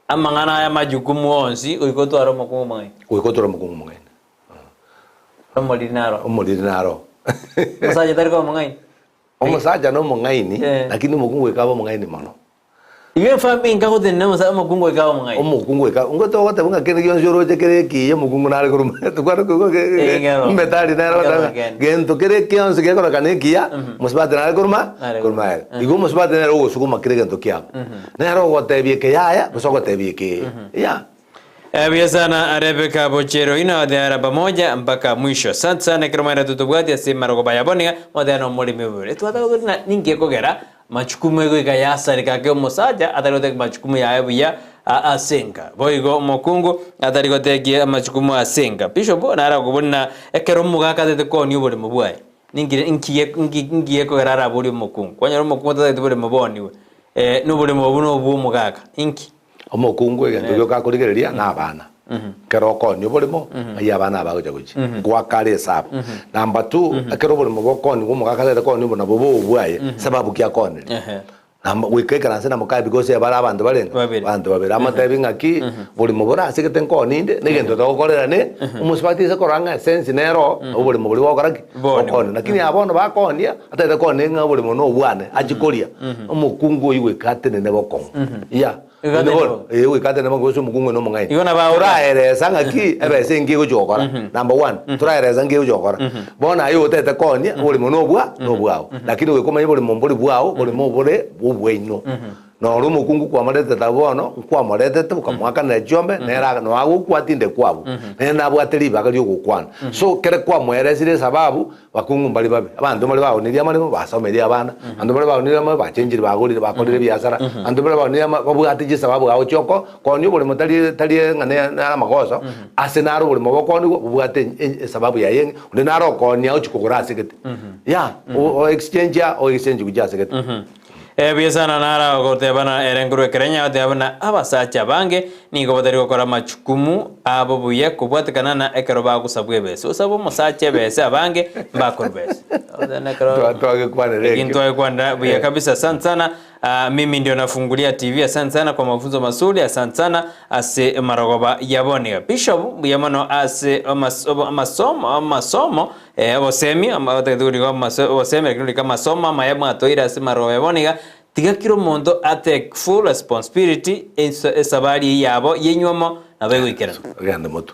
amangana ya majukumu onsi uiko aro mokungu mungaini uiko aro mokungu mungaini omolinaro musaja tari kwa mungaini omusaja no mungaini lakini mukungu ekabo mungaini mano iwe fami ngako tenne musaja mukungu ekabo mungaini omukungu ekabo ngoto wote bunga kene kyo njoro tekere ki mukungu nare kuruma tukwara ko mbetari nare gento kere kyo nse kero kanekia musbate nare kuruma igo musbate nare go sukuma kere gento kia nare go tebie ke yaya busoko tebie ke ya Abia sana Rebecca Bochero inawadhiara pamoja mpaka mwisho. Asante sana kiromera tutubwati asima rogoba yaboniga modano muri mibure. Tuwata kudurina ningi kogera machukumu ego ikayasa nikakeo musaja atarigote machukumu ya ebu ya asenga. Boigo mokungu atarigote machukumu asenga. Pisho bo nara kubunina ekero mugaka tete ko niubure mubuai. Ningi kogera araburi mokungu. Kwanyaro mokungu tete bure muboni we. Nubure mubuno ubu mugaka. Inki. Omokungu egento gyo kakurigereria na abana kero konyo bolimo aya abana bagoja guchi kwa kale sap number 2 akero bolimo bokoni ngo mugakale konyo bona bobo ubwaye sababu kya konyo namba wikekana sana mukai because abara abantu barenga abantu babera amatebinga ki bolimo bora asigete koninde negento tokorera ne umusibati se koranga sense nero bolimo boli wokoraki okoni lakini abono bakonia atete konye nga bolimo no bwane ajikoria omukungu iwe katene ne bokon ya we kate nama goso mukungu no mungai igona ba ora ere sanga ki ebe sengi go jokora number 1 tura ere sangi go jokora bona ayo tete konia boli mono bwa no bwao lakini we komanya boli momboli bwao boli mobole bubweino no ro mukungu kwa marete tabono kwa marete to kamwaka na jombe nera no agu kwatinde kwabo nena bwateri bagali okukwana so kere kwa mweresire sababu bakungu mbali babe abantu bali bawo niria mali basomeria abana abantu bali bawo niria bachenjiri bagorire bakorire biasara abantu bali bawo niria babwatije sababu gawo choko konyo boli motari tari ngane na magoso asenaro boli mobokoni bwate sababu ya yeng ndi naro konya uchikogora sigete ya o exchange kuja sigete Biasana nara gotebana erenguru ekerenya gotebana abasacha bange nigo batari gukora machukumu abo buye kubwatikana na ekero bagusabwe bese usabo musache bese abange mbakor bese twage kwanere kinto kwanda buye kabisa. Asante sana mimi ndio nafungulia TV. Asante sana kwa mafunzo mazuri. Asante sana ase marogoba yabonega bishop buyamano ase masomo bosemi amateduri kwa bosemi kama masomo mayama atoira ase marogoba yabonega tiga kiro mondo atake full responsibility esabari yabo yenyumo abe wikera gende mutu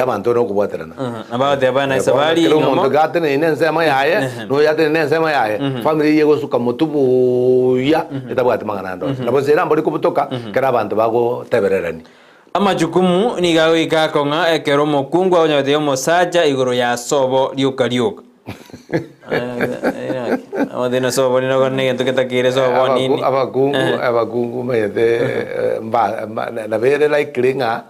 abantu no kubwaterana abate abana sabari kero muntu gatene ine nsema yaye no yate ine nsema yaye family yego suka mutu buya etabwate mangana ndo nabo zera mbori kubutoka kera abantu bago tebererani amajukumu ni gawe gakonga ekero mokungu onyote omosaja igoro ya sobo liuka amadena sobo ni nogone gento ketakire sobo nini abagungu mayete na vere like klinga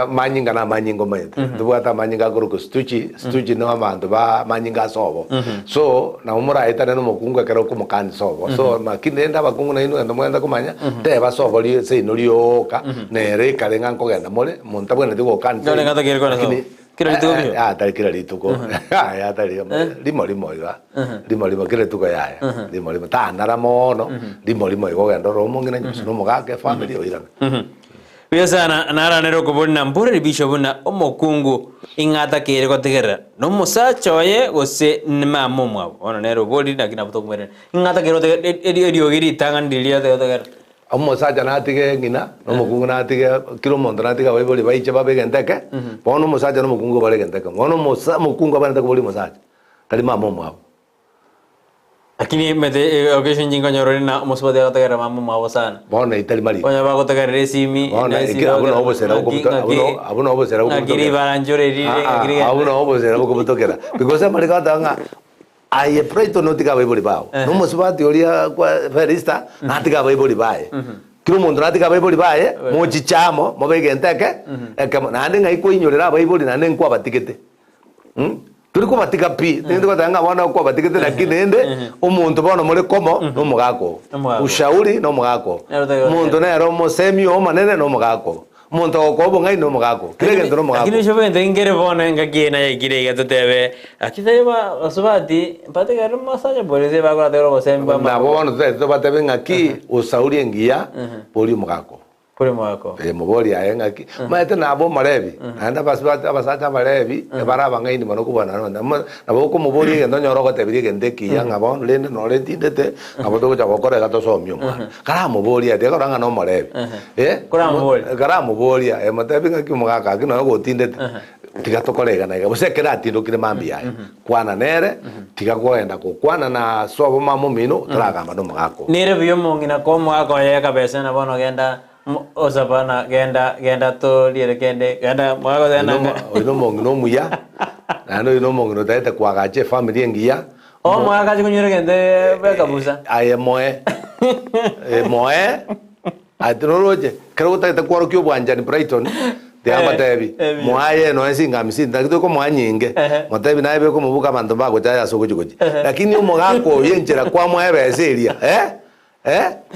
manyinga na manyingo mayete dubata manyinga guru stuchi no amandu ba manyinga sobo so na umura ita no mokungu kero kumukani sobo so makinenda bagungu na ino ndo mwenda kumanya te ba sobo li se no lioka nere kalenga nkogenda mole montabwe na digo kan dole ngata kire kona sobo kira lituko tari kira lituko ya tari limo limo kira lituko ya limo ta nara mono limo igogenda romo ngina nyusuno mugake family oirana Biasana nara nero kubona mbore bisho buna omokungu ingata kire kotegera no musacha oye gose nmamo mwa ona nero bodi na kina buto kumere ingata kire edio giri tangandilia tegera omusacha natige ngina nomukungu natige kiro mondo natige baiboli baiche babegenteke bono musacha nomukungu baregenteke bono mukungu abana bali musacha tali mamo mwa lakini mete occasion jingo nyorori na musbode ategera mamo mwa sana bono itali mali onya bago tegera resimi bono abuno obosera abuno obosera agiri baranjore rire agiri abuno obosera bukubutokera because amali katanga aye preto notika baiboli bao no musbati olia kwa ferista natika baiboli bae kiro mundu natika baiboli bae mochichamo mobegenteke ekamo nande ngai koinyorera baiboli nande nkwa batikete turi kubatika pi nende batanga wana kwa batikete lakini nende umuntu bono muri komo no mugako ushauri no mugako muntu na ero mosemi o manene no mugako muntu okobo ngai no mugako kirege no mugako lakini shobe ndengere bona ngakina yigire gatotebe akiteba osubati mpate garo masaje boleze bagora tero mosemi ba na bono to batebe ngaki usauri ngia poli mugako pole mwako moboli ayengaki maete nabo marebi anda basibata abasacha marebi baraba ngai ni manoko bana nabo ko moboli ngendo nyoro tebiri gendeki yanga bon lende no lendite abo to gokore gato somyo kara moboli ate kora ngano marebi kara moboli matebi ngaki mugaka kino go tindete tiga tokorega na busekera tindo kire mambi yae kwana nere tiga kwenda ko kwana na sobo mamo mino turaga mano mugako nere biyo mongina ko mugako ye kabesa na bono genda osapana genda to liere genda mwago dena oino mongino muya nano ino mongino taete kwagache family ngia mwaga kunyure gende beka busa aye moe atroroje creo taete kwaro kyo bwanjani Brighton Tiamba tebi mwaye no esinga misinda kitoko mwanyinge matebi naye beko mubuka bantu bako taya sokujukuji lakini umugako yenjera kwa mwaye beseria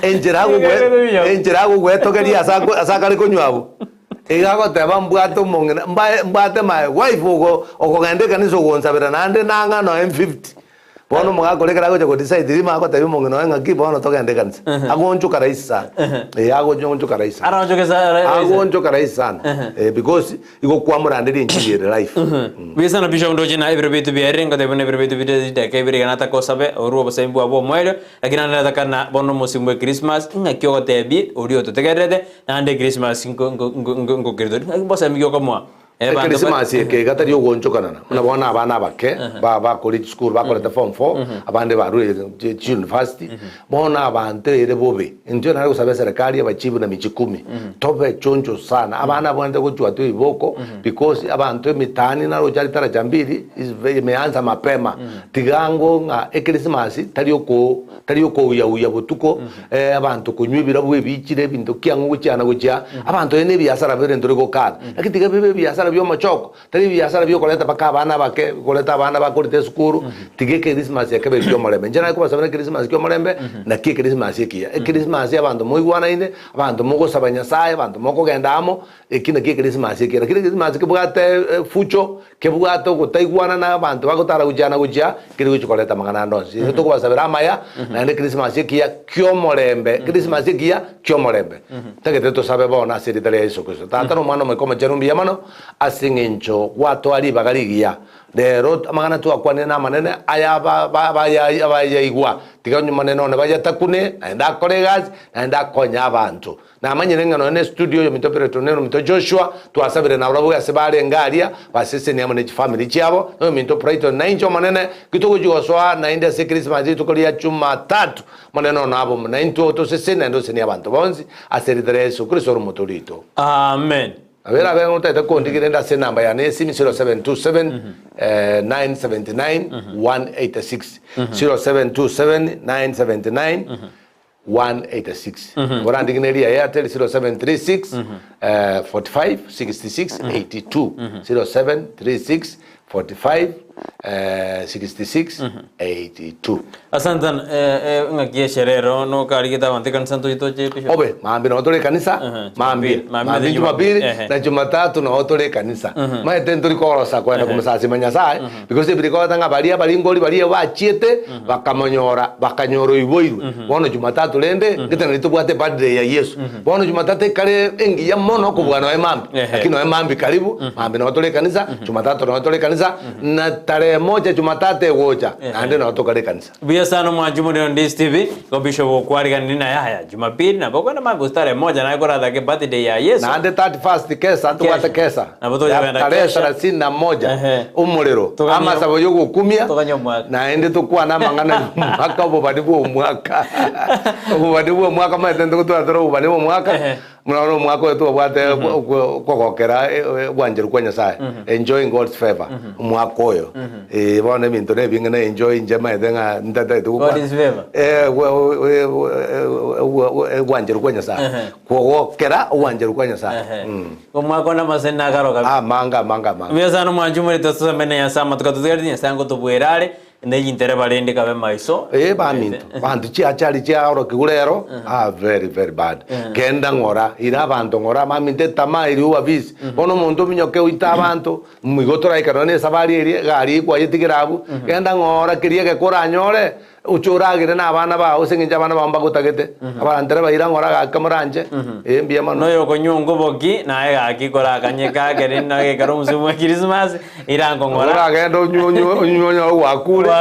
enjera gugwe tokeria asakari kunywabu igago teba mbwato mongena mbate my wife okogendeka nisogonsabira nande nanga no M50 bono mugakorekera goje ko decide rima ko tabi mongena ngaki bono togendeka nse agonchuka raisa agonchuka raisa agonchuka raisa because igo kwa murandiri njire life bisa na bisho ndoje na every bit bi erenga de bone every bit bi de ke biri ganata ko sabe oruo bosembu abo moyo lakini anataka kana bono musimu Christmas ngaki ko tebi orio to tegerede nande Christmas ngo gerdo bosembu yo komwa Christmas ke gatari ogonchokana na bona abana bake ba college school ba college form 4 abande ba university bona abante ere bobe ndio na kusabia serikali abachibu na michi 10 tobe chonjo sana abana bonde kujua tu iboko because abantu mitani na rojali tara jambiri imeanza mapema tigango nga Christmas tari oko uya butuko abantu kunywibira bwe bichire bintu kyangu gucyana gucya abantu ene biyasara bere ndorego kada lakini tigabe biyasara byo machoko tari biyasara byo koleta baka abana bake koleta abana bakorite skuru tigeke Christmas yakebe byo marembe njana ko basabana Christmas kyo marembe na ki Christmas yekiya Christmas abantu muigwana ine abantu mugo sabanya saye abantu moko gendamo ekina ki Christmas yekiya Christmas ke bugate fucho ke bugato gutaigwana na abantu bagotara gujana gujya kiri gukoleta magana ndonsi to ko basabira maya na ne Christmas yekiya kyo marembe Christmas yekiya kyo marembe tegete to sabe bona siri tale Yesu Kristo tata no mano me koma jerumbi yamano asingincho gwatwari bagarigia rero amagana twakwane na manene aya abayaigwa tiganyu manene one bayatakune naenda kolegas naenda konya abantu na manyene ngano ne studio yo mitopero neno mito Joshua twasabire na bravo ya sebale ngaria basese ni amane family chiabo no mito Brighton na injo manene kitugo joswa na inda se Christmas tukolia Jumatatu maneno nabo na into to sese na ndo seni abantu bonzi aseridere Yesu Kristo rumotorito amen. Avera aveva utata kondigire nda se namba ya nesi 0727 979 186 0727 979 186 Borandigneria Airtel 0736 45 66 82 0736 45 66 82 Asantan ngakie sherero no karigita wanti kanisa to jepisho obe maambi na otole kanisa maambi Jumapili na Jumatatu na otole kanisa maete ntori korosa kwenda kumusasi manyasai because ibiriko tanga balia balingoli balia bachiete bakamonyora bakanyoro iboiru bono Jumatatu lende ngitana litubwate birthday ya Yesu bono Jumatatu kale engi ya mono kubwana wa mambi lakini wa mambi karibu maambi na otole kanisa Jumatatu na otole kanisa na tarehe moja Jumatatu egoja ande na otokale kanisa bia sana mwajumu ndio Ndis TV ko bisho kwari kanina ya Jumapili na boko na mambo tarehe moja na ikora dake birthday ya Yesu na ande 31st kesa antu wata kesa na boto ya tarehe 31 umuriro ama sabo yogo kumia na ende tukwa na mangana mwaka obo badibu mwaka obo badibu mwaka ma tendo kutwa badibu mwaka mwana mwaka wetu wabate kokokera wanjeru kwa Nyasaye enjoying God's favor mwaka oyo bone bintu ne bingena enjoy njema edenga ndata tu God is favor wanjeru kwa Nyasaye kokokera wanjeru kwa Nyasaye ko mwaka na masena karo kabisa manga bia sana mwajumu ndio sasa mena ya sama tukatuzigaridi nyasango tubwerare ndeyintere balende kabe maiso baminto bantu chiachari chiaro kigurero very bad kenda ngora ira bantu ngora maminte tama iri wabisi bono muntu minyoke uita abantu migotora ikarone sabari iri gari kwa yitigirabu kenda ngora kiriye ke koranyore uchuragire na abana bawo senginja abana bamba gutagete abantere bayira ngora gakamuranje mbia mano no yoko nyungu bogi nae gakikora kanyeka kere nage karumzu mwa Christmas irango ngora agendo nyunyo wakure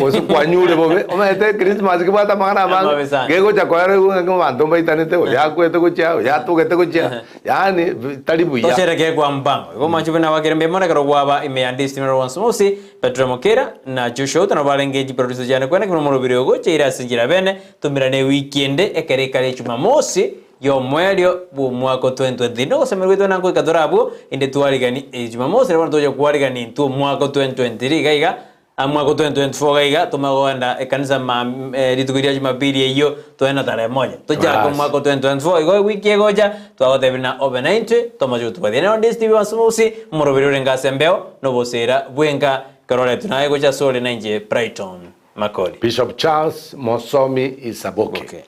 osu kwanyure bobe omete Christmas kibata magana manga gego chakware ngo bantu baitanete yakwete kucha yatugete kucha yani taribu ya toshereke kwa mbango go manchibe na wakere mbemona karo gwaba imeandi streamer once mosi Petro Mokera na Joshua tano balengeji producer jana kwena kuno murubiro go cheira singira bene tumirane weekend ekere kare Jumamosi yo mwerio bu mwaka 2020 no semerweto nango ikadorabu inde tuarigani Jumamosi rero toje kuarigani tu mwaka 2023 gaiga mwaka 2024 gaiga tumagoenda ekanisa litukiria Jumapili iyo toena tarehe moja toja mwaka 2024 igo wiki egoja twagotebina overnight tomajo tubadine on Ndis TV wasumusi murubiro rengasembeo no bosera bwenga karole tunaye goja sole nanje Brighton Makoli Bishop Charles Mosomi Isaboke. Okay.